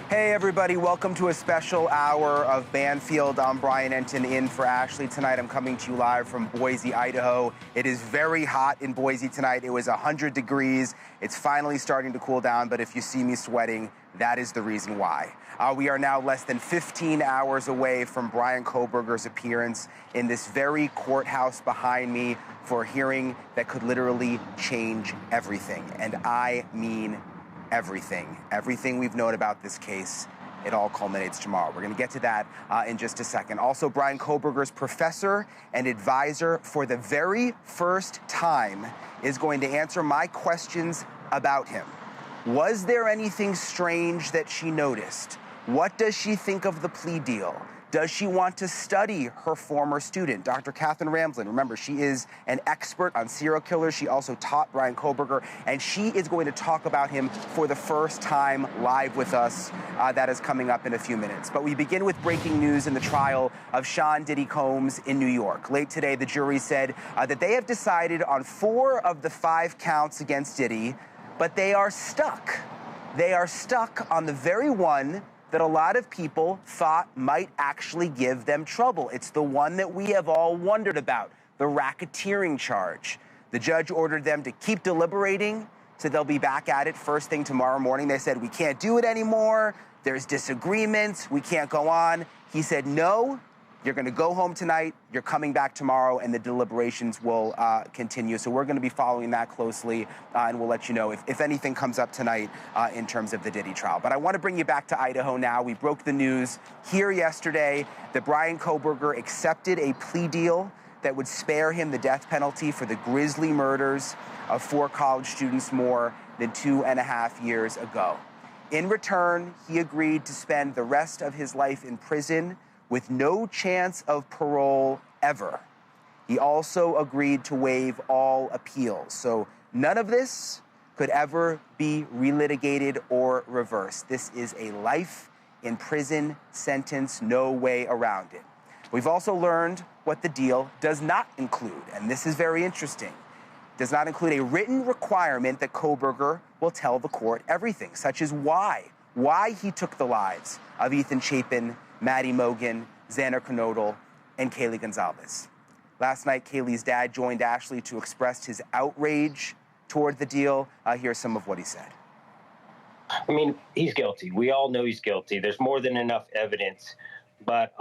Hey everybody, welcome to a special hour of Banfield. I'm Brian Enton in for Ashley tonight. I'm coming to you live from Boise, Idaho. It is very hot in Boise tonight. It was 100 degrees. It's finally starting to cool down, but if you see me sweating, that is the reason why. We are now less than 15 hours away from Bryan Kohberger's appearance in this very courthouse behind me for a hearing that could literally change everything. And I mean everything. Everything we've known about this case, it all culminates tomorrow. We're going to get to that in just a second. Also, Bryan Kohberger's professor and advisor for the very first time is going to answer my questions about him. Was there anything strange that she noticed? What does she think of the plea deal? Does she want to study her former student, Dr. Katherine Ramsland? Remember, she is an expert on serial killers. She also taught Bryan Kohberger, and she is going to talk about him for the first time live with us. That is coming up in a few minutes. But we begin with breaking news in the trial of Sean Diddy Combs in New York. Late today, the jury said that they have decided on 4 of the 5 counts against Diddy, but they are stuck. They are stuck on the very one that a lot of people thought might actually give them trouble. It's the one that we have all wondered about, the racketeering charge. The judge ordered them to keep deliberating, so they'll be back at it first thing tomorrow morning. They said, we can't do it anymore. There's disagreements. We can't go on. He said, no, you're going to go home tonight. You're coming back tomorrow, and the deliberations will continue. So we're going to be following that closely, and we'll let you know if anything comes up tonight in terms of the Diddy trial. But I want to bring you back to Idaho now. We broke the news here yesterday that Bryan Kohberger accepted a plea deal that would spare him the death penalty for the grisly murders of 4 college students more than 2.5 years ago. In return, he agreed to spend the rest of his life in prison with no chance of parole ever. He also agreed to waive all appeals. So none of this could ever be relitigated or reversed. This is a life in prison sentence, no way around it. We've also learned what the deal does not include, and this is very interesting. It does not include a written requirement that Kohberger will tell the court everything, such as why he took the lives of Ethan Chapin, Maddie Mogen, Xander Knodel, and Kaylee Gonzalez. Last night, Kaylee's dad joined Ashley to express his outrage toward the deal. Here's some of what he said. I mean, he's guilty. We all know he's guilty. There's more than enough evidence, but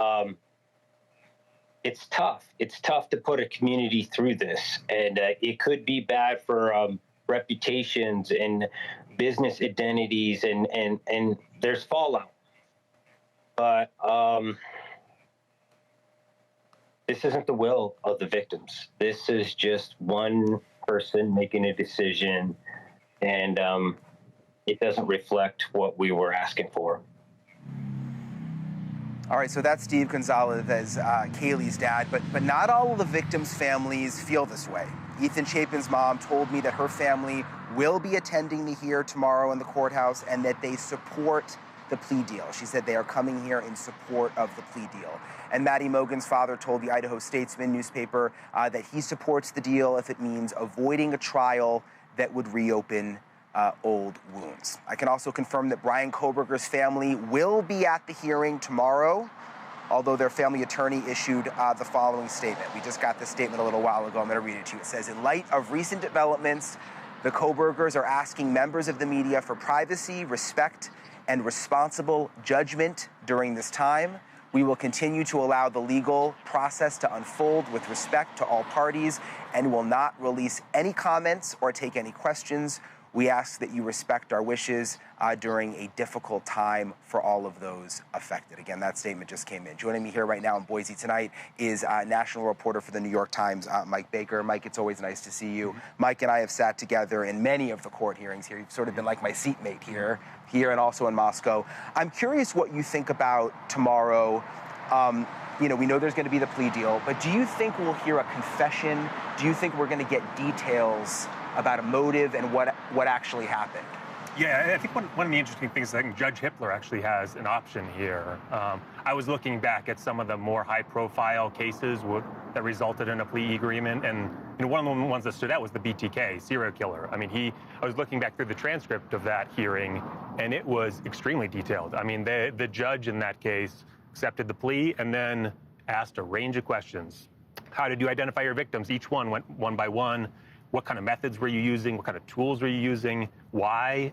it's tough. It's tough to put a community through this, and it could be bad for reputations and business identities, and there's fallout. But this isn't the will of the victims. This is just one person making a decision, and it doesn't reflect what we were asking for. All right, so that's Steve Gonzalez as Kaylee's dad, but not all of the victims' families feel this way. Ethan Chapin's mom told me that her family will be attending the hearing tomorrow in the courthouse and that they support the plea deal. She said they are coming here in support of the plea deal. And Maddie Mogen's father told the Idaho Statesman newspaper that he supports the deal if it means avoiding a trial that would reopen old wounds. I can also confirm that Bryan Kohberger's family will be at the hearing tomorrow, although their family attorney issued the following statement. We just got this statement a little while ago. I'm going to read it to you. It says, in light of recent developments, the Kohbergers are asking members of the media for privacy, respect, and responsible judgment during this time. We will continue to allow the legal process to unfold with respect to all parties and will not release any comments or take any questions. We ask that you respect our wishes during a difficult time for all of those affected. Again, that statement just came in. Joining me here right now in Boise tonight is national reporter for the New York Times, Mike Baker. Mike, it's always nice to see you. Mike and I have sat together in many of the court hearings here. You've sort of been like my seatmate here and also in Moscow. I'm curious what you think about tomorrow. You know, we know there's going to be the plea deal, but do you think we'll hear a confession? Do you think we're going to get details about a motive and what actually happened? Yeah, I think one of the interesting things is I think Judge Hippler actually has an option here. I was looking back at some of the more high-profile cases that resulted in a plea agreement, and one of the ones that stood out was the BTK serial killer. I mean, I was looking back through the transcript of that hearing, and it was extremely detailed. I mean, the judge in that case accepted the plea and then asked a range of questions. How did you identify your victims? Each one went one by one. What kind of methods were you using? What kind of tools were you using? Why?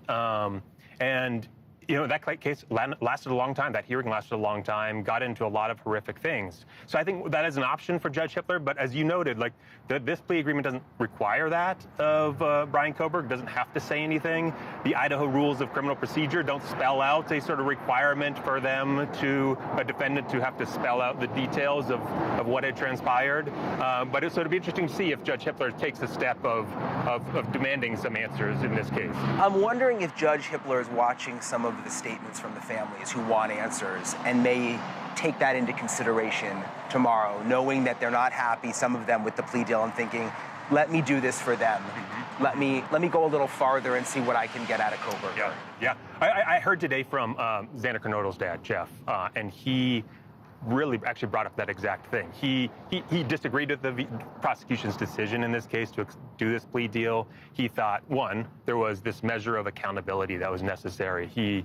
And that case lasted a long time. That hearing lasted a long time, got into a lot of horrific things. So I think that is an option for Judge Hippler. But as you noted, this plea agreement doesn't require that of Bryan Kohberger, doesn't have to say anything. The Idaho rules of criminal procedure don't spell out a sort of requirement for a defendant to have to spell out the details of what had transpired. But it'd be interesting to see if Judge Hippler takes a step of demanding some answers in this case. I'm wondering if Judge Hippler is watching some of the statements from the families who want answers and may take that into consideration tomorrow, knowing that they're not happy, some of them, with the plea deal, and thinking, let me do this for them. Let me go a little farther and see what I can get out of Kohberger. Yeah. I heard today from Xander Kernodle's dad, Jeff, and he really actually brought up that exact thing. He disagreed with the prosecution's decision in this case to do this plea deal. He thought, one, there was this measure of accountability that was necessary. He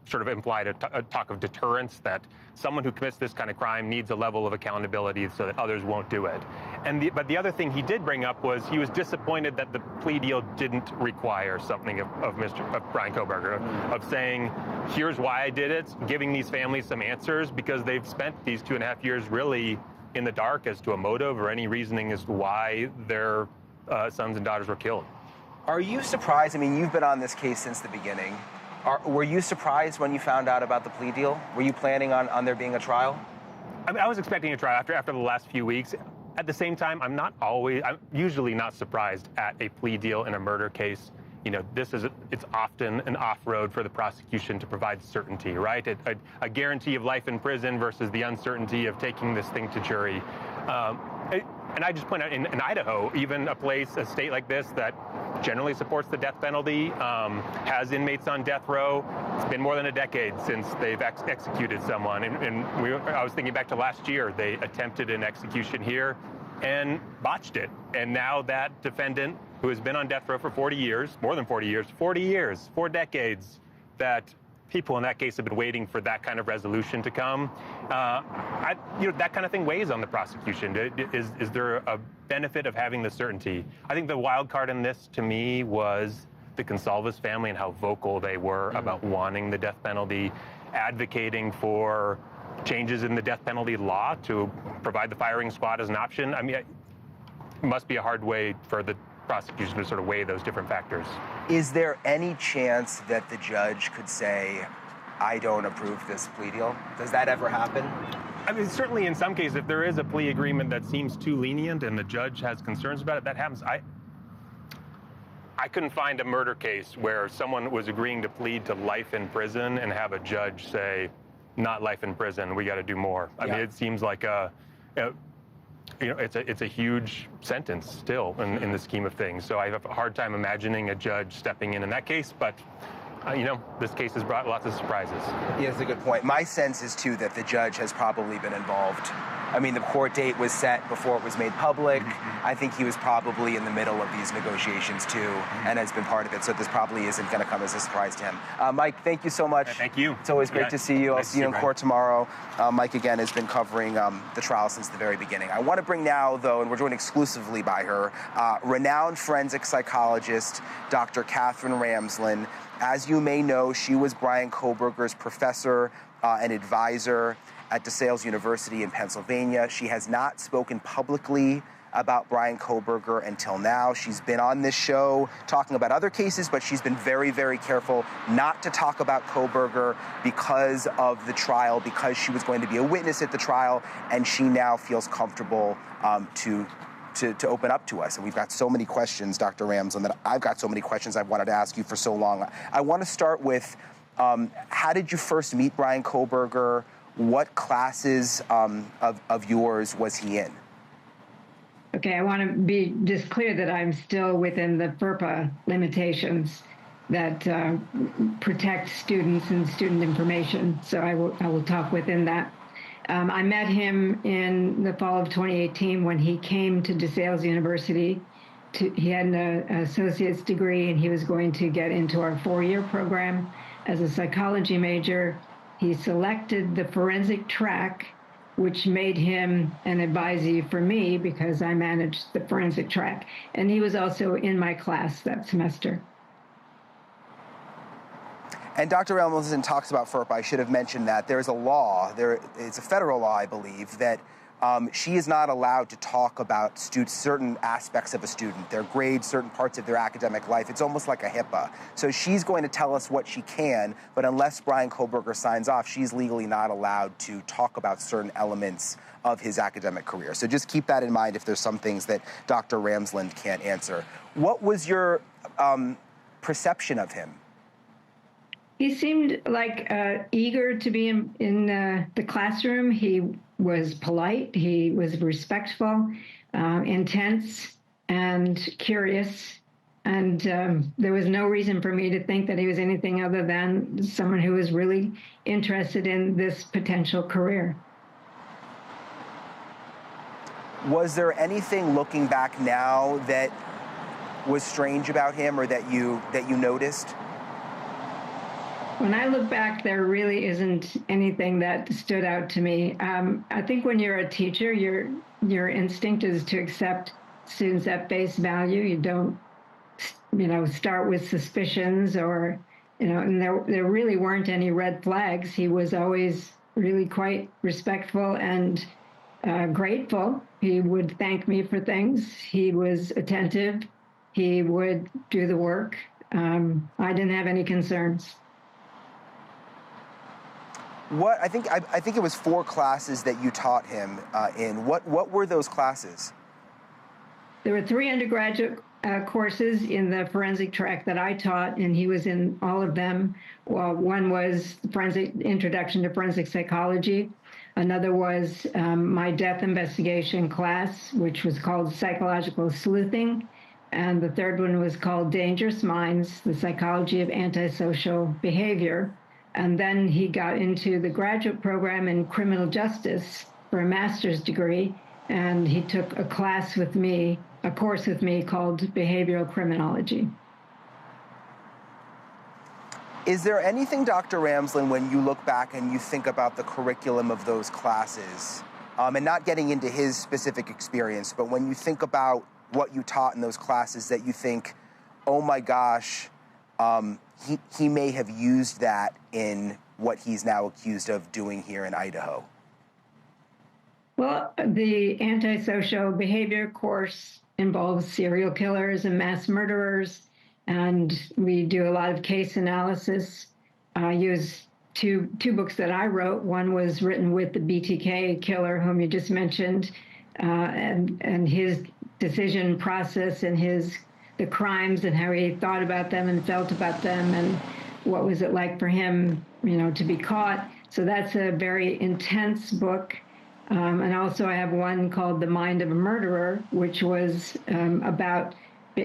sort of implied a talk of deterrence, that someone who commits this kind of crime needs a level of accountability so that others won't do it. But the other thing he did bring up was he was disappointed that the plea deal didn't require something of Bryan Kohberger, of saying, here's why I did it, giving these families some answers, because they've spent these 2.5 years really in the dark as to a motive or any reasoning as to why their sons and daughters were killed. Are you surprised? I mean, you've been on this case since the beginning. Were you surprised when you found out about the plea deal? Were you planning on there being a trial? I mean, I was expecting a trial after the last few weeks. At the same time, I'm usually not surprised at a plea deal in a murder case. It's often an off-road for the prosecution to provide certainty, right? A guarantee of life in prison versus the uncertainty of taking this thing to jury. And I just point out, in Idaho, even a state like this that generally supports the death penalty, has inmates on death row. It's been more than a decade since they've executed someone. I was thinking back to last year, they attempted an execution here and botched it. And now that defendant, who has been on death row for 40 years, more than 40 years, 4 decades, that people in that case have been waiting for that kind of resolution to come. That kind of thing weighs on the prosecution. Is there a benefit of having the certainty? I think the wild card in this, to me, was the Gonsalves family and how vocal they were about wanting the death penalty, advocating for changes in the death penalty law to provide the firing squad as an option. I mean, it must be a hard way for the prosecution to sort of weigh those different factors. Is there any chance that the judge could say, I don't approve this plea deal? Does that ever happen? I mean, certainly in some cases, if there is a plea agreement that seems too lenient and the judge has concerns about it, that happens. I couldn't find a murder case where someone was agreeing to plead to life in prison and have a judge say, not life in prison, we got to do more. I mean, it seems like it's a huge sentence still in the scheme of things. So I have a hard time imagining a judge stepping in that case, but this case has brought lots of surprises. Yeah, that's a good point. My sense is, too, that the judge has probably been involved. I mean, the court date was set before it was made public. I think he was probably in the middle of these negotiations, too, and has been part of it. So this probably isn't going to come as a surprise to him. Mike, thank you so much. Thank you. It's always great to see you. I'll see you in court tomorrow. Mike, again, has been covering the trial since the very beginning. I want to bring now, though, and we're joined exclusively by her, renowned forensic psychologist, Dr. Katherine Ramsland. As you may know, she was Bryan Kohberger's professor and advisor at DeSales University in Pennsylvania. She has not spoken publicly about Bryan Kohberger until now. She's been on this show talking about other cases, but she's been very, very careful not to talk about Kohberger because of the trial, because she was going to be a witness at the trial, and she now feels comfortable to open up to us. And we've got so many questions, Dr. Ramsland, that I've got so many questions I've wanted to ask you for so long. I want to start with, how did you first meet Bryan Kohberger? What classes of yours was he in? Okay, I want to be just clear that I'm still within the FERPA limitations. that protect students and student information. So I will talk within that. I met him in the fall of 2018 when he came to DeSales University. He had an associate's degree, and he was going to get into our 4-year program as a psychology major. He selected the forensic track, which made him an advisee for me because I managed the forensic track. And he was also in my class that semester. And Dr. Ramsland talks about FERPA. I should have mentioned that. There's a law, it's a federal law, I believe, that she is not allowed to talk about certain aspects of a student, their grades, certain parts of their academic life. It's almost like a HIPAA. So she's going to tell us what she can, but unless Bryan Kohberger signs off, she's legally not allowed to talk about certain elements of his academic career. So just keep that in mind if there's some things that Dr. Ramsland can't answer. What was your perception of him? He seemed like eager to be in the classroom. He was polite. He was respectful, intense, and curious. And there was no reason for me to think that he was anything other than someone who was really interested in this potential career. Was there anything looking back now that was strange about him or that you noticed? When I look back, there really isn't anything that stood out to me. I think when you're a teacher, your instinct is to accept students at face value. You don't, start with suspicions or, and there really weren't any red flags. He was always really quite respectful and grateful. He would thank me for things. He was attentive. He would do the work. I didn't have any concerns. I think it was 4 classes that you taught him in. What were those classes? There were 3 undergraduate courses in the forensic track that I taught, and he was in all of them. Well, one was Introduction to Forensic Psychology. Another was my death investigation class, which was called Psychological Sleuthing. And the third one was called Dangerous Minds, the Psychology of Antisocial Behavior. And then he got into the graduate program in criminal justice for a master's degree, and he took a course with me called Behavioral Criminology. Is there anything, Dr. Ramsland, when you look back and you think about the curriculum of those classes, and not getting into his specific experience, but when you think about what you taught in those classes that you think, oh my gosh, he may have used that in what he's now accused of doing here in Idaho? Well, the antisocial behavior course involves serial killers and mass murderers, and we do a lot of case analysis. I use two books that I wrote. One was written with the BTK killer, whom you just mentioned, and his decision process and the crimes and how he thought about them and felt about them and what was it like for him, to be caught. So that's a very intense book. And also I have one called The Mind of a Murderer, which was about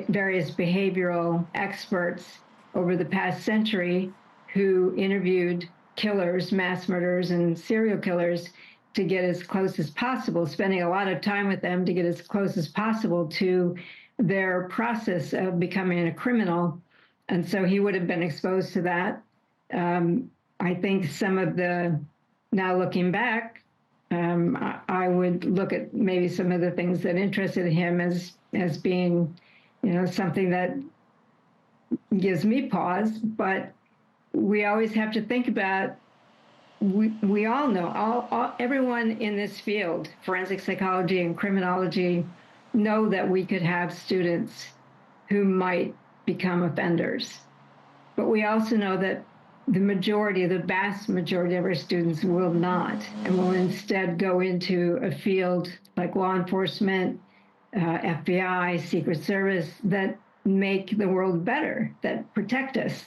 various behavioral experts over the past century who interviewed killers, mass murderers, and serial killers to get as close as possible, spending a lot of time with them to get as close as possible to their process of becoming a criminal. And so he would have been exposed to that. I think now looking back, I would look at maybe some of the things that interested him as being, something that gives me pause. But we always have to think about, we all know, everyone in this field, forensic psychology and criminology, know that we could have students who might become offenders. But we also know that the vast majority of our students will not, and will instead go into a field like law enforcement, FBI, Secret Service, that make the world better, that protect us.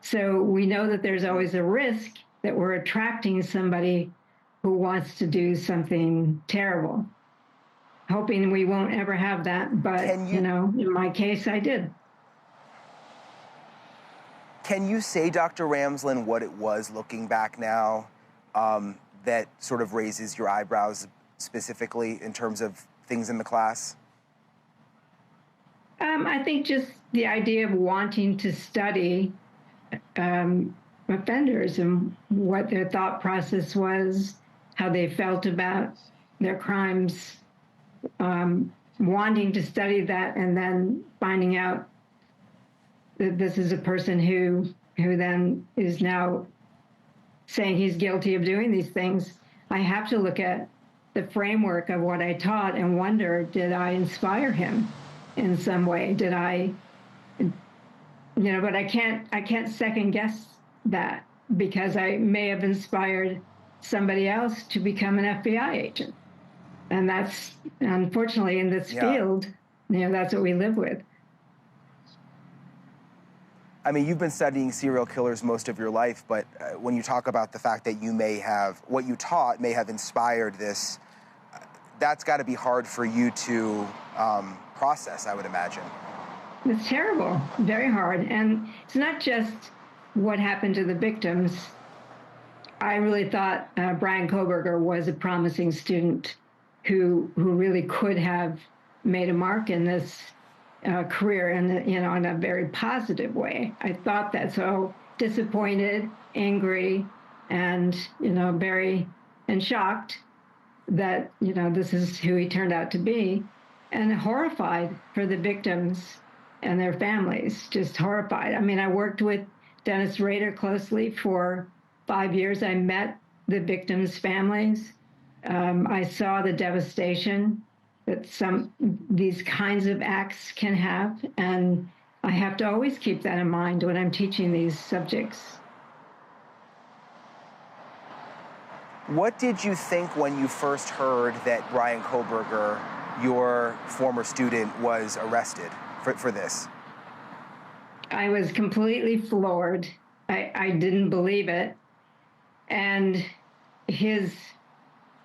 So we know that there's always a risk that we're attracting somebody who wants to do something terrible. Hoping we won't ever have that, but in my case, I did. Can you say, Dr. Ramsland, what it was looking back now that sort of raises your eyebrows specifically in terms of things in the class? I think just the idea of wanting to study offenders and what their thought process was, how they felt about their crimes, wanting to study that, and then finding out that this is a person who then is now saying he's guilty of doing these things. I have to look at the framework of what I taught and wonder, did I inspire him in some way? Did I, but I can't second guess that, because I may have inspired somebody else to become an FBI agent. And that's, unfortunately, in this field, that's what we live with. I mean, you've been studying serial killers most of your life, but when you talk about the fact that you may have, what you taught may have inspired this, that's got to be hard for you to process, I would imagine. It's terrible, very hard. And it's not just what happened to the victims. I really thought Bryan Kohberger was a promising student who really could have made a mark in this career in a very positive way. I thought that. So disappointed, angry, and very shocked that this is who he turned out to be, and horrified for the victims and their families. Just horrified. I mean, I worked with Dennis Rader closely for 5 years. I met the victims' families. I saw the devastation that these kinds of acts can have, and I have to always keep that in mind when I'm teaching these subjects. What did you think when you first heard that Bryan Kohberger, your former student, was arrested for this? I was completely floored. I didn't believe it. And his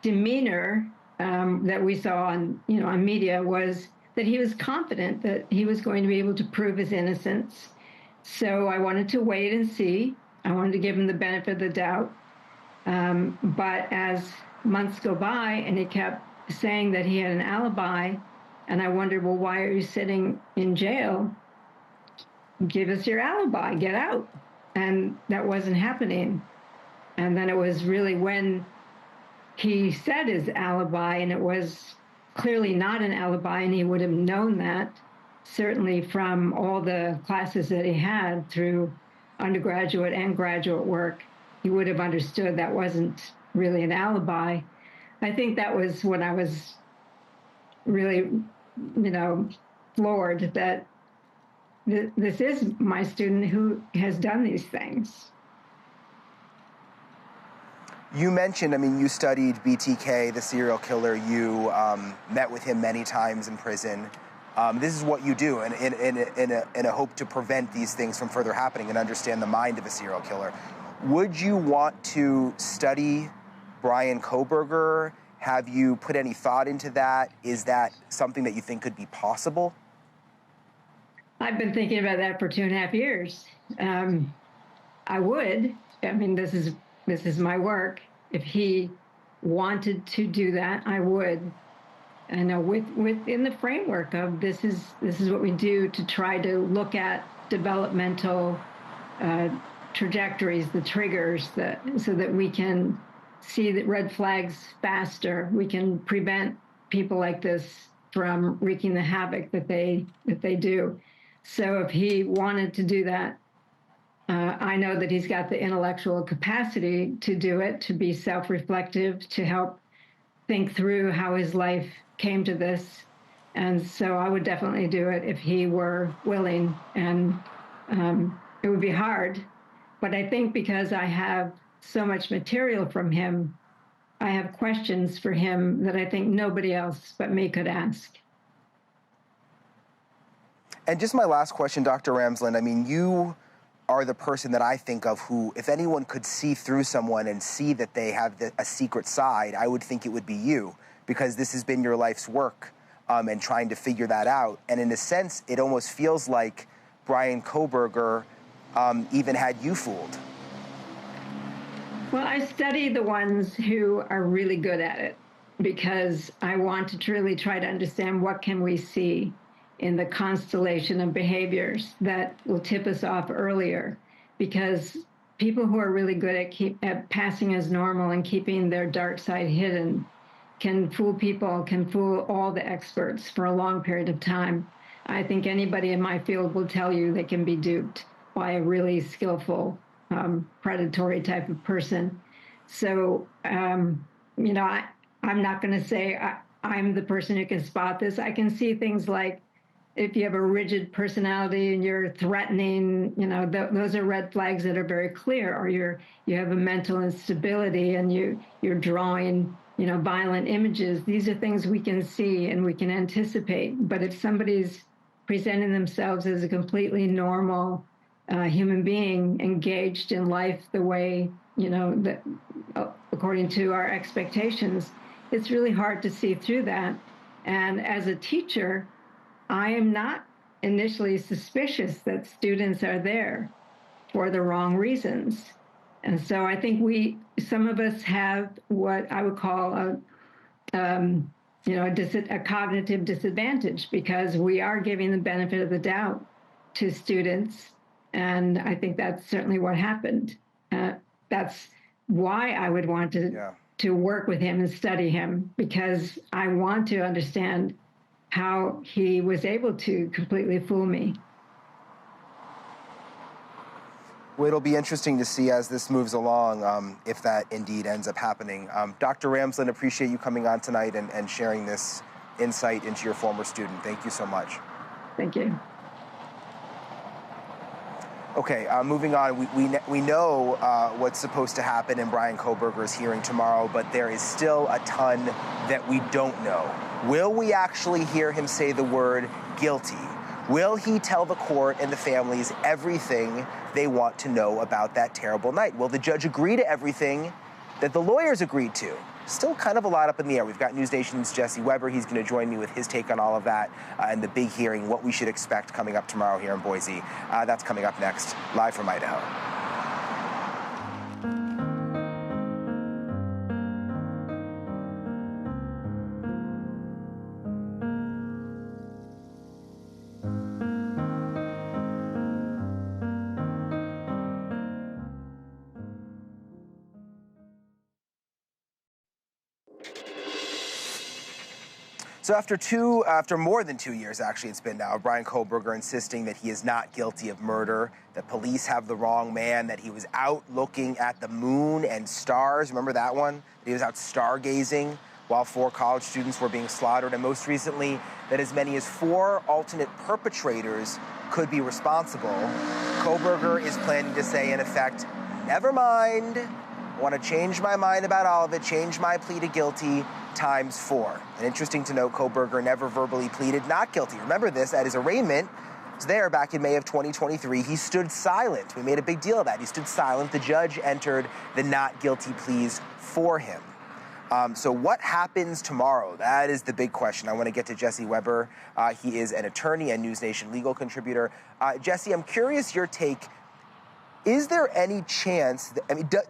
demeanor that we saw on media was that he was confident that he was going to be able to prove his innocence. So I wanted to wait and see. I wanted to give him the benefit of the doubt. But as months go by and he kept saying that he had an alibi, and I wondered, well, why are you sitting in jail? Give us your alibi, get out. And that wasn't happening. And then it was really when he said his alibi, and it was clearly not an alibi, and he would have known that, certainly from all the classes that he had through undergraduate and graduate work. He would have understood that wasn't really an alibi. I think that was when I was really, floored that this is my student who has done these things. You mentioned, you studied BTK, the serial killer. You met with him many times in prison. This is what you do in a hope to prevent these things from further happening and understand the mind of a serial killer. Would you want to study Bryan Kohberger? Have you put any thought into that? Is that something that you think could be possible? I've been thinking about that for 2.5 years. I would. This is my work. If he wanted to do that, I would. And within the framework of this is what we do to try to look at developmental trajectories, the triggers, so that we can see the red flags faster. We can prevent people like this from wreaking the havoc that they do. So if he wanted to do that, I know that he's got the intellectual capacity to do it, to be self-reflective, to help think through how his life came to this. And so I would definitely do it if he were willing. And it would be hard. But I think because I have so much material from him, I have questions for him that I think nobody else but me could ask. And just my last question, Dr. Ramsland, you are the person that I think of who, if anyone could see through someone and see that they have a secret side, I would think it would be you, because this has been your life's work and trying to figure that out. And in a sense, it almost feels like Bryan Kohberger even had you fooled? Well, I study the ones who are really good at it because I want to truly try to understand what can we see in the constellation of behaviors that will tip us off earlier. Because people who are really good at passing as normal and keeping their dark side hidden can fool people, can fool all the experts for a long period of time. I think anybody in my field will tell you they can be duped by a really skillful predatory type of person. So, I'm not going to say I'm the person who can spot this. I can see things like if you have a rigid personality and you're threatening, those are red flags that are very clear. Or you have a mental instability and you're drawing, violent images. These are things we can see and we can anticipate. But if somebody's presenting themselves as a completely normal human being engaged in life the way, that according to our expectations, it's really hard to see through that. And as a teacher, I am not initially suspicious that students are there for the wrong reasons. And so I think some of us have what I would call a cognitive disadvantage because we are giving the benefit of the doubt to students. And I think that's certainly what happened. That's why I would want to work with him and study him, because I want to understand how he was able to completely fool me. Well, it'll be interesting to see as this moves along if that indeed ends up happening. Dr. Ramsland, appreciate you coming on tonight and sharing this insight into your former student. Thank you so much. Thank you. Okay, moving on. We know what's supposed to happen in Bryan Kohberger's hearing tomorrow, but there is still a ton that we don't know. Will we actually hear him say the word guilty? Will he tell the court and the families everything they want to know about that terrible night? Will the judge agree to everything that the lawyers agreed to? Still kind of a lot up in the air. We've got NewsNation's Jesse Weber. He's going to join me with his take on all of that and the big hearing, what we should expect coming up tomorrow here in Boise. That's coming up next, live from Idaho. So after more than 2 years, actually, it's been now, Bryan Kohberger insisting that he is not guilty of murder, that police have the wrong man, that he was out looking at the moon and stars. Remember that one? He was out stargazing while 4 college students were being slaughtered. And most recently, that as many as 4 alternate perpetrators could be responsible. Kohberger is planning to say, in effect, never mind. I want to change my mind about all of it, change my plea to guilty times 4. And interesting to note, Kohberger never verbally pleaded not guilty. Remember this, at his arraignment, it was there back in May of 2023, he stood silent. We made a big deal of that. He stood silent. The judge entered the not guilty pleas for him. So what happens tomorrow? That is the big question. I want to get to Jesse Weber. He is an attorney and NewsNation legal contributor. Jesse, I'm curious your take. Is there any chance,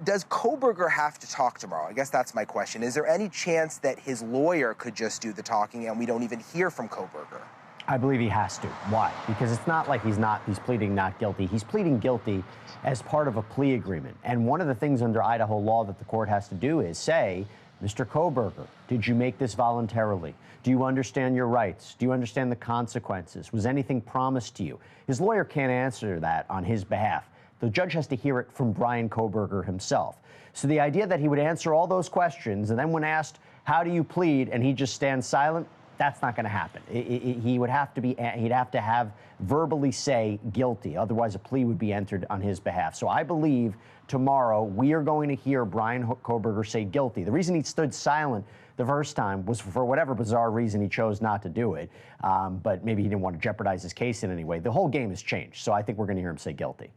does Kohberger have to talk tomorrow? I guess that's my question. Is there any chance that his lawyer could just do the talking and we don't even hear from Kohberger? I believe he has to. Why? Because it's not like he's pleading not guilty. He's pleading guilty as part of a plea agreement. And one of the things under Idaho law that the court has to do is say, Mr. Kohberger, did you make this voluntarily? Do you understand your rights? Do you understand the consequences? Was anything promised to you? His lawyer can't answer that on his behalf. The judge has to hear it from Bryan Kohberger himself. So the idea that he would answer all those questions and then when asked, how do you plead, and he just stands silent, that's not going to happen. He'd have to have verbally say guilty. Otherwise, a plea would be entered on his behalf. So I believe tomorrow we are going to hear Bryan Kohberger say guilty. The reason he stood silent the first time was for whatever bizarre reason he chose not to do it. But maybe he didn't want to jeopardize his case in any way. The whole game has changed. So I think we're going to hear him say guilty.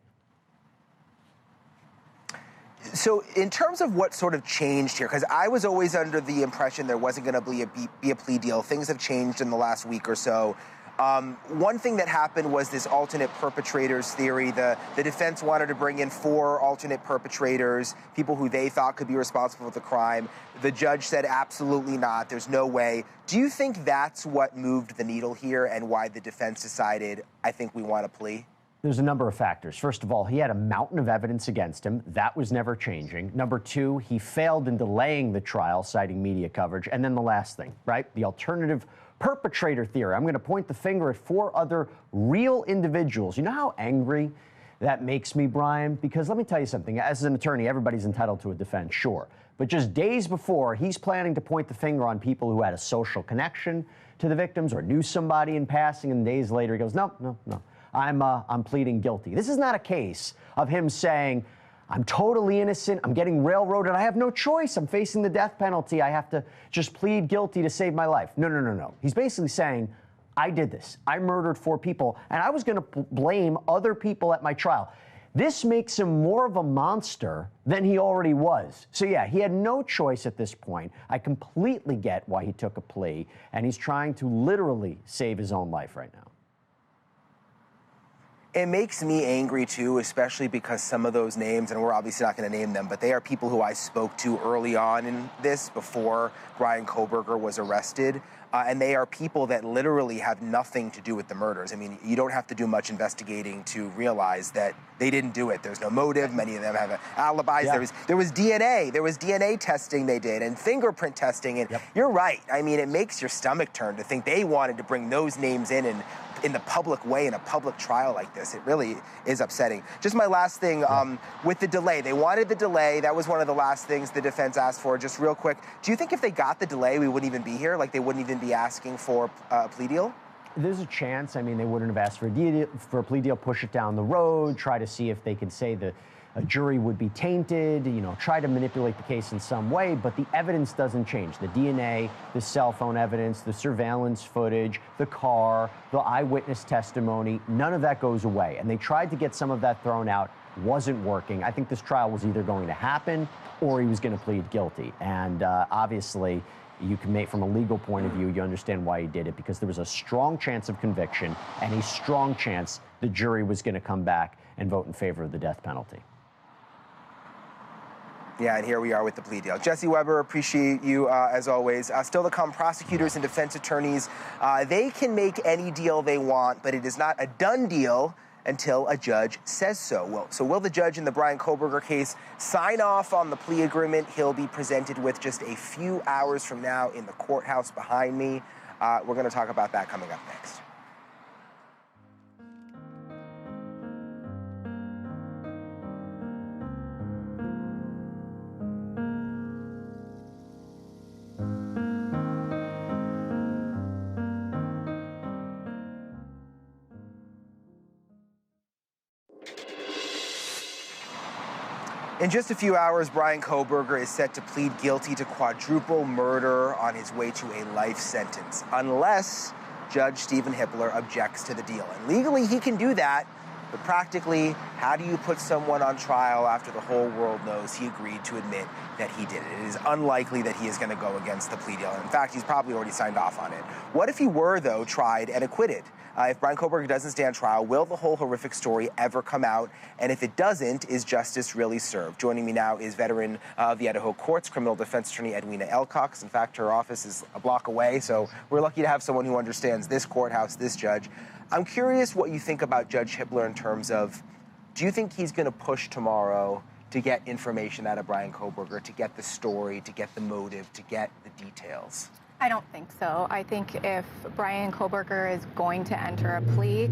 So in terms of what sort of changed here, because I was always under the impression there wasn't going to be a plea deal. Things have changed in the last week or so. One thing that happened was this alternate perpetrators theory. The defense wanted to bring in 4 alternate perpetrators, people who they thought could be responsible for the crime. The judge said absolutely not. There's no way. Do you think that's what moved the needle here and why the defense decided, I think we want a plea? There's a number of factors. First of all, he had a mountain of evidence against him. That was never changing. Number 2, he failed in delaying the trial, citing media coverage. And then the last thing, right? The alternative perpetrator theory. I'm going to point the finger at 4 other real individuals. You know how angry that makes me, Bryan? Because let me tell you something. As an attorney, everybody's entitled to a defense, sure. But just days before, he's planning to point the finger on people who had a social connection to the victims or knew somebody in passing, and days later he goes, no. I'm pleading guilty. This is not a case of him saying, I'm totally innocent, I'm getting railroaded, I have no choice, I'm facing the death penalty, I have to just plead guilty to save my life. No. He's basically saying, I did this. I murdered 4 people, and I was going to blame other people at my trial. This makes him more of a monster than he already was. So yeah, he had no choice at this point. I completely get why he took a plea, and he's trying to literally save his own life right now. It makes me angry, too, especially because some of those names, and we're obviously not going to name them, but they are people who I spoke to early on in this before Bryan Kohberger was arrested. And they are people that literally have nothing to do with the murders. I mean, you don't have to do much investigating to realize that they didn't do it. There's no motive. Many of them have alibis. Yeah. There was DNA. There was DNA testing they did and fingerprint testing. And You're right. I mean, it makes your stomach turn to think they wanted to bring those names in the public way in a public trial like this. It really is upsetting. Just my last thing, with the delay. They wanted the delay. That was one of the last things the defense asked for. Just real quick, do you think if they got the delay, we wouldn't even be here? Like they wouldn't even be asking for a plea deal? There's a chance. I mean, they wouldn't have asked for a plea deal, push it down the road, try to see if they could say that a jury would be tainted, try to manipulate the case in some way, but the evidence doesn't change. The DNA, the cell phone evidence, the surveillance footage, the car, the eyewitness testimony, none of that goes away. And they tried to get some of that thrown out, wasn't working. I think this trial was either going to happen or he was going to plead guilty. And obviously, you can make, from a legal point of view, you understand why he did it, because there was a strong chance of conviction and a strong chance the jury was going to come back and vote in favor of the death penalty. Yeah, and here we are with the plea deal. Jesse Weber, appreciate you as always. Still to come, prosecutors and defense attorneys, they can make any deal they want, but it is not a done deal until a judge says so. So will the judge in the Bryan Kohberger case sign off on the plea agreement he'll be presented with just a few hours from now in the courthouse behind me? We're going to talk about that coming up next. In just a few hours, Bryan Kohberger is set to plead guilty to quadruple murder on his way to a life sentence, unless Judge Steven Hippler objects to the deal. And legally, he can do that, but practically, how do you put someone on trial after the whole world knows he agreed to admit that he did it? It is unlikely that he is going to go against the plea deal. In fact, he's probably already signed off on it. What if he were, though, tried and acquitted? If Bryan Kohberger doesn't stand trial, will the whole horrific story ever come out? And if it doesn't, is justice really served? Joining me now is veteran of the Idaho courts, criminal defense attorney Edwina Elcox. In fact, her office is a block away, so we're lucky to have someone who understands this courthouse, this judge. I'm curious what you think about Judge Hippler in terms of, do you think he's going to push tomorrow to get information out of Bryan Kohberger, to get the story, to get the motive, to get the details? I don't think so. I think if Bryan Kohberger is going to enter a plea,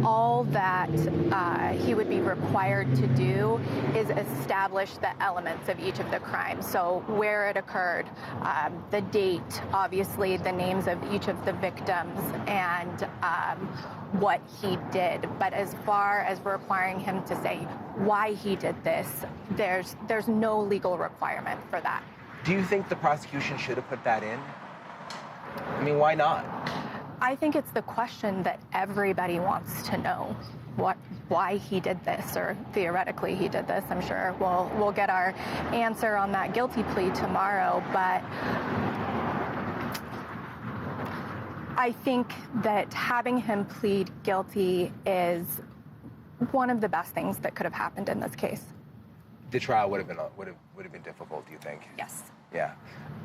all that he would be required to do is establish the elements of each of the crimes. So where it occurred, the date, obviously the names of each of the victims, and what he did. But as far as requiring him to say why he did this, there's no legal requirement for that. Do you think the prosecution should have put that in? I mean, why not? I think it's the question that everybody wants to know, why he did this, or theoretically he did this. I'm sure we'll get our answer on that guilty plea tomorrow, but I think that having him plead guilty is one of the best things that could have happened in this case. The trial would have been difficult, do you think? Yes. Yeah.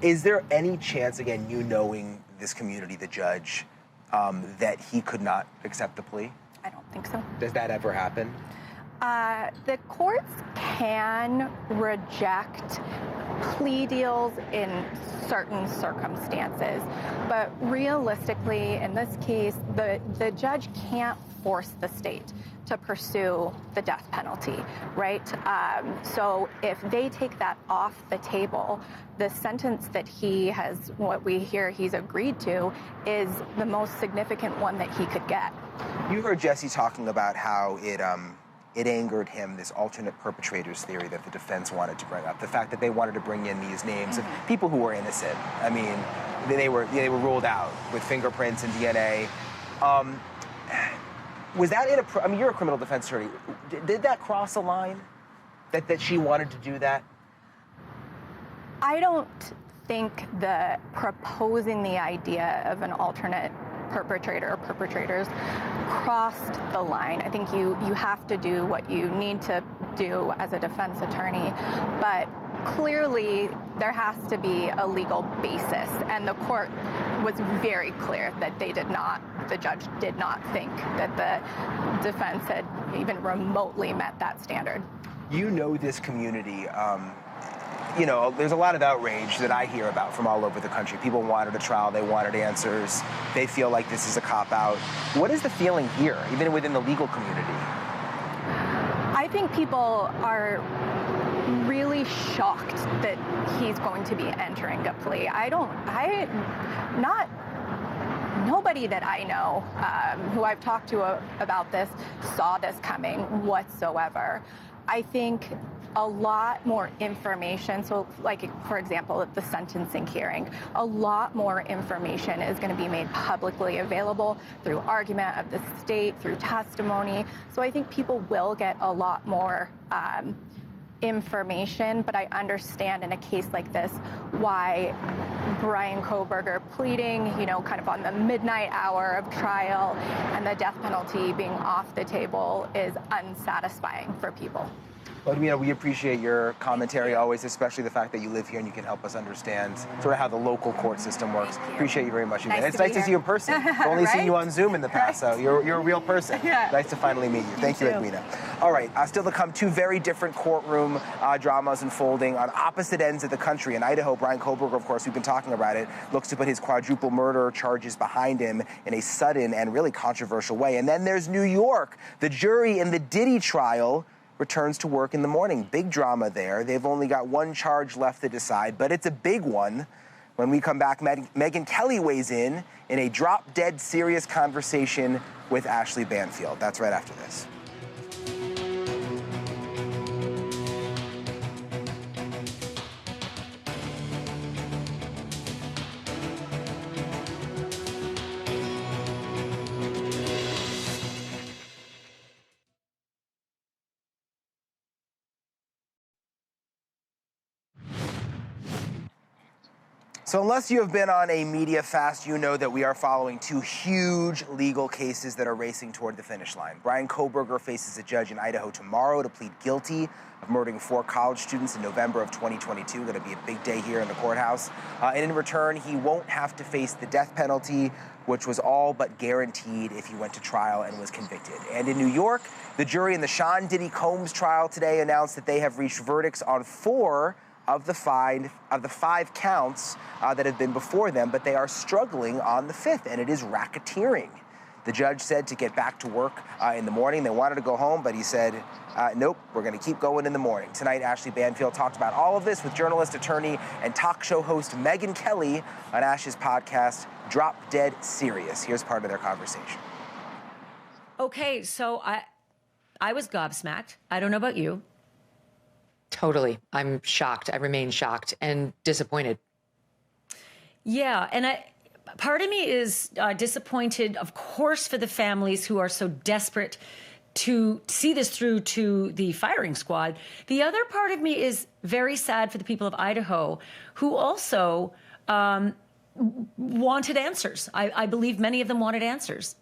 Is there any chance, again, you knowing this community, the judge, that he could not accept the plea? I don't think so. Does that ever happen? The courts can reject plea deals in certain circumstances, but realistically, in this case, the judge can't force the state to pursue the death penalty, right? So if they take that off the table, the sentence that he has, what we hear he's agreed to, is the most significant one that he could get. You heard Jesse talking about how it angered him, this alternate perpetrators theory that the defense wanted to bring up. The fact that they wanted to bring in these names of people who were innocent. I mean, they were ruled out with fingerprints and DNA. Was that I mean, you're a criminal defense attorney. Did that cross a line? That she wanted to do that? I don't think that proposing the idea of an alternate perpetrator or perpetrators crossed the line. I think you have to do what you need to do as a defense attorney, but clearly there has to be a legal basis, and the court was very clear that the judge did not think that the defense had even remotely met that standard. You know this community. You know, there's a lot of outrage that I hear about from all over the country. People wanted a trial, they wanted answers. They feel like this is a cop-out. What is the feeling here, even within the legal community? I think people are really shocked that he's going to be entering a plea. Nobody that I know who I've talked to about this saw this coming whatsoever. I think a lot more information, so like, for example, at the sentencing hearing, a lot more information is going to be made publicly available through argument of the state, through testimony. So I think people will get a lot more information, but I understand in a case like this why Bryan Kohberger pleading, kind of on the midnight hour of trial and the death penalty being off the table is unsatisfying for people. Well, Edwina, we appreciate your commentary always, especially the fact that you live here and you can help us understand sort of how the local court system works. Appreciate you very much. It's nice to see you in person. I've only seen you on Zoom in the past, so you're a real person. Yeah. Nice to finally meet you. Thank you, Edwina. All right, still to come, two very different courtroom dramas unfolding on opposite ends of the country. In Idaho, Bryan Kohberger, of course, we've been talking about it, looks to put his quadruple murder charges behind him in a sudden and really controversial way. And then there's New York. The jury in the Diddy trial returns to work in the morning. Big drama there. They've only got one charge left to decide, but it's a big one. When we come back, Megyn Kelly weighs in a drop-dead serious conversation with Ashley Banfield. That's right after this. So unless you have been on a media fast, you know that we are following two huge legal cases that are racing toward the finish line. Bryan Kohberger faces a judge in Idaho tomorrow to plead guilty of murdering 4 college students in November of 2022. Going to be a big day here in the courthouse. And in return, he won't have to face the death penalty, which was all but guaranteed if he went to trial and was convicted. And in New York, the jury in the Sean Diddy Combs trial today announced that they have reached verdicts on 4 of the 5 counts that have been before them, but they are struggling on the 5th, and it is racketeering. The judge said to get back to work in the morning. They wanted to go home, but he said, nope, we're going to keep going in the morning. Tonight, Ashley Banfield talked about all of this with journalist, attorney, and talk show host Megyn Kelly on Ash's podcast, Drop Dead Serious. Here's part of their conversation. Okay, so I was gobsmacked. I don't know about you. Totally. I'm shocked. I remain shocked and disappointed. Yeah, and part of me is disappointed, of course, for the families who are so desperate to see this through to the firing squad. The other part of me is very sad for the people of Idaho who also wanted answers. I believe many of them wanted answers.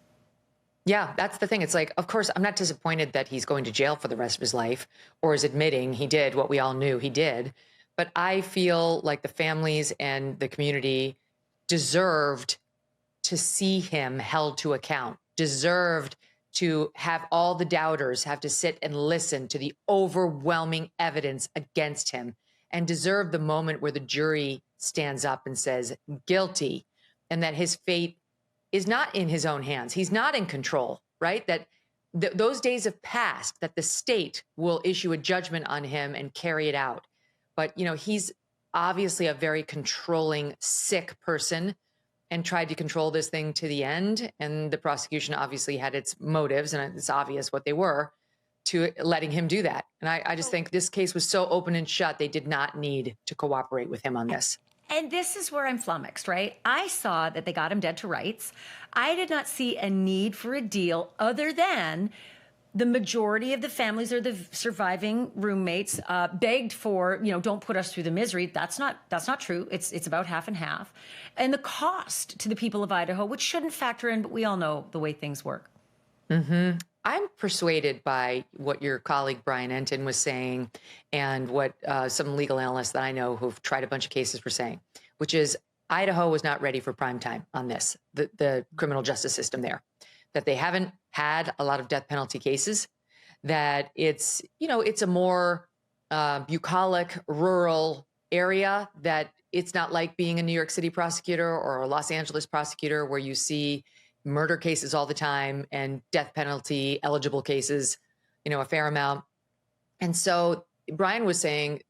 Yeah, that's the thing. It's like, of course, I'm not disappointed that he's going to jail for the rest of his life or is admitting he did what we all knew he did. But I feel like the families and the community deserved to see him held to account, deserved to have all the doubters have to sit and listen to the overwhelming evidence against him, and deserved the moment where the jury stands up and says guilty, and that his fate is not in his own hands. He's not in control, right? That those days have passed, that the state will issue a judgment on him and carry it out. But, he's obviously a very controlling, sick person and tried to control this thing to the end. And the prosecution obviously had its motives, and it's obvious what they were, to letting him do that. And I just think this case was so open and shut, they did not need to cooperate with him on this. And this is where I'm flummoxed, right? I saw that they got him dead to rights. I did not see a need for a deal other than the majority of the families or the surviving roommates begged for, don't put us through the misery. That's not true. It's about half and half. And the cost to the people of Idaho, which shouldn't factor in, but we all know the way things work. Mm-hmm. I'm persuaded by what your colleague Bryan Entin was saying and what some legal analysts that I know who've tried a bunch of cases were saying, which is Idaho was not ready for prime time on this, the criminal justice system there, that they haven't had a lot of death penalty cases, that it's a more bucolic, rural area, that it's not like being a New York City prosecutor or a Los Angeles prosecutor where you see murder cases all the time and death penalty eligible cases, a fair amount. And so Bryan was saying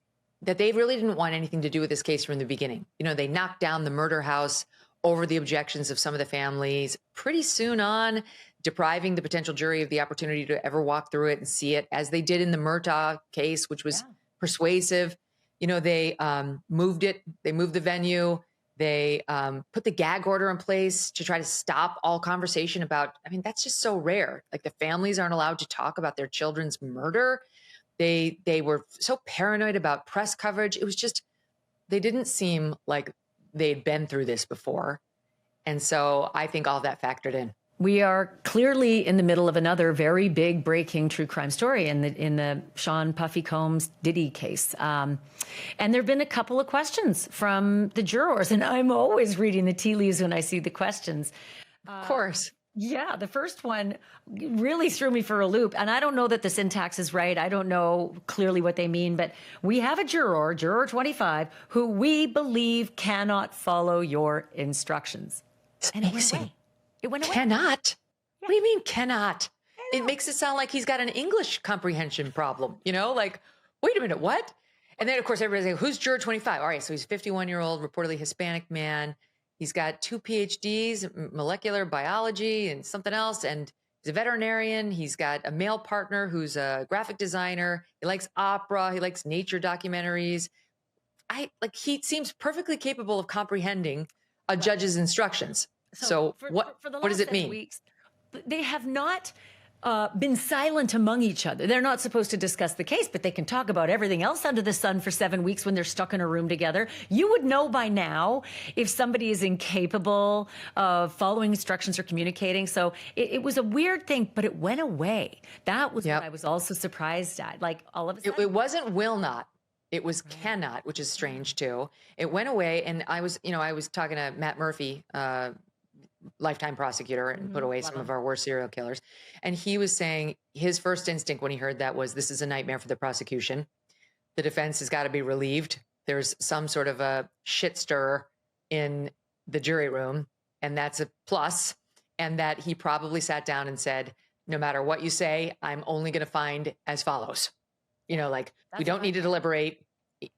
that they really didn't want anything to do with this case from the beginning. They knocked down the murder house over the objections of some of the families pretty soon on, depriving the potential jury of the opportunity to ever walk through it and see it, as they did in the Murtaugh case, which was persuasive. They moved it, they moved the venue. They put the gag order in place to try to stop all conversation about, that's just so rare. Like, the families aren't allowed to talk about their children's murder. They were so paranoid about press coverage. It was just, they didn't seem like they'd been through this before. And so I think all that factored in. We are clearly in the middle of another very big breaking true crime story in the Sean Puffy Combs Diddy case. And there have been a couple of questions from the jurors, and I'm always reading the tea leaves when I see the questions. Of course. Yeah, the first one really threw me for a loop. And I don't know that the syntax is right. I don't know clearly what they mean, but we have a juror 25, who we believe cannot follow your instructions. And it went away. It went away. Cannot? What do you mean cannot? It makes it sound like he's got an English comprehension problem, like, wait a minute, what? And then, of course, everybody's like, who's juror 25? All right, so he's a 51-year-old, reportedly Hispanic man. He's got 2 PhDs, molecular biology and something else, and he's a veterinarian. He's got a male partner who's a graphic designer. He likes opera. He likes nature documentaries. He seems perfectly capable of comprehending a judge's instructions. So what does it mean? Weeks, they have not been silent among each other. They're not supposed to discuss the case, but they can talk about everything else under the sun for 7 weeks when they're stuck in a room together. You would know by now if somebody is incapable of following instructions or communicating. So it was a weird thing, but it went away. That was what I was also surprised at. Like, all of a sudden. It wasn't will not. It was cannot, which is strange too. It went away. And I was talking to Matt Murphy, lifetime prosecutor, and put away some of our worst serial killers. And he was saying his first instinct when he heard that was, this is a nightmare for the prosecution. The defense has got to be relieved. There's some sort of a shit stir in the jury room, and that's a plus. And that he probably sat down and said, no matter what you say, I'm only going to find as follows. We don't need to deliberate.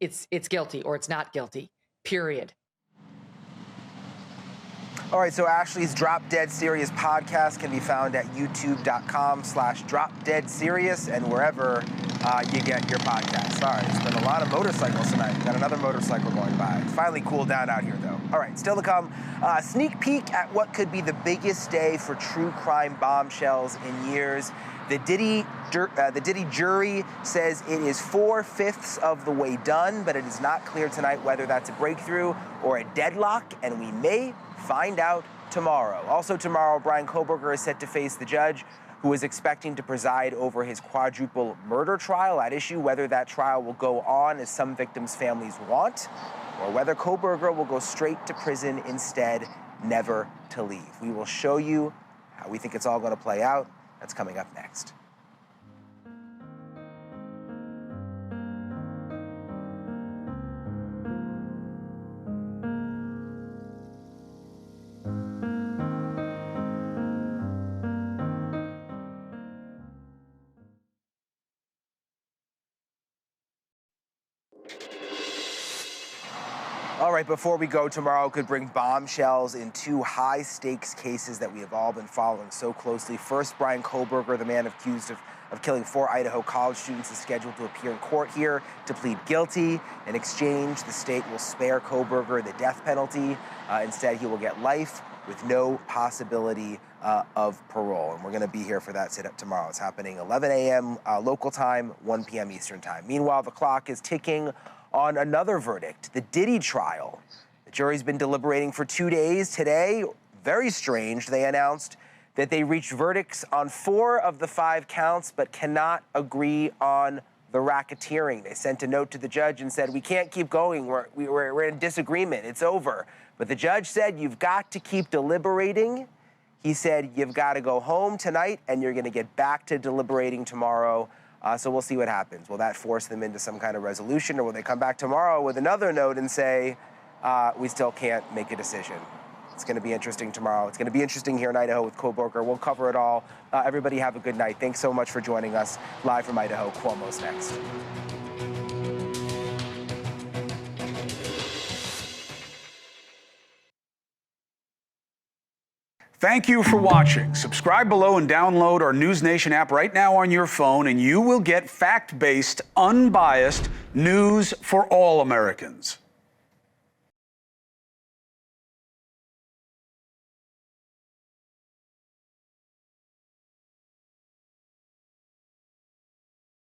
It's guilty or it's not guilty, period. All right, so Ashley's Drop Dead Serious podcast can be found at youtube.com/dropdeadserious and wherever you get your podcasts. All right, there's been a lot of motorcycles tonight. Got another motorcycle going by. It's finally cooled down out here, though. All right, still to come, sneak peek at what could be the biggest day for true crime bombshells in years. The Diddy jury says it is 4/5 of the way done, but it is not clear tonight whether that's a breakthrough or a deadlock, and we may find out tomorrow. Also tomorrow, Bryan Kohberger is set to face the judge who is expecting to preside over his quadruple murder trial. At issue whether that trial will go on as some victims' families want, or whether Kohberger will go straight to prison instead, never to leave. We will show you how we think it's all going to play out. That's coming up next. All right, before we go, tomorrow could bring bombshells in two high-stakes cases that we have all been following so closely. First, Bryan Kohberger, the man accused of killing 4 Idaho college students, is scheduled to appear in court here to plead guilty. In exchange, the state will spare Kohberger the death penalty. Instead, he will get life with no possibility of parole. And we're going to be here for that sit-up tomorrow. It's happening 11 a.m. Local time, 1 p.m. Eastern time. Meanwhile, the clock is ticking on another verdict, the Diddy trial. The jury's been deliberating for 2 days. Today, very strange, they announced that they reached verdicts on 4 of the 5 counts, but cannot agree on the racketeering. They sent a note to the judge and said, we can't keep going, we're in disagreement, it's over. But the judge said, you've got to keep deliberating. He said, you've got to go home tonight and you're gonna get back to deliberating tomorrow. So we'll see what happens. Will that force them into some kind of resolution, or will they come back tomorrow with another note and say, we still can't make a decision? It's going to be interesting tomorrow. It's going to be interesting here in Idaho with Kohberger. We'll cover it all. Everybody have a good night. Thanks so much for joining us live from Idaho. Cuomo's next. Thank you for watching. Subscribe below and download our NewsNation app right now on your phone, and you will get fact-based, unbiased news for all Americans.